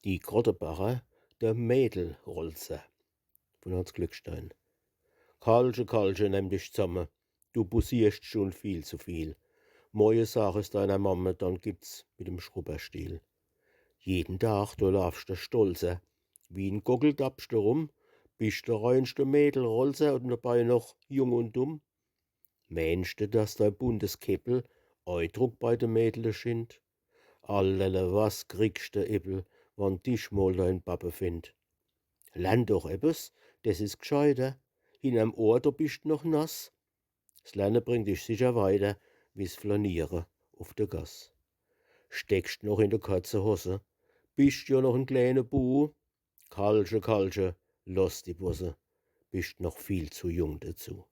Die Grottebacher, der Mädelrolse von Hans Glückstein. Karlche, Karlche, nimm dich zusammen, du bussierst schon viel zu viel. Morje sag es deiner Mamme, dann gibt's mit dem Schrubberstiel. Jeden Tag du laufst der Stolze, wie 'n Gockel tappst du rum, bist der reinste Mädelrolse und dabei noch jung und dumm. Meinst du, dass dein buntes Käppel Eindruck bei de Mädle schindt? Allerle, was kriegst de Ippel, wann dich mal dein Pappe findt? Lern doch ebbes, des is gescheiter. Hinterm Ohr, da bist noch nass. S Lernen bringt dich sicher weiter, wie's Flanieren auf der Gass. Steckst noch in der kurze Hose, bist ja noch 'n kleiner Bu. Karlche, Karlche, lass die Busse, bist noch viel zu jung dazu.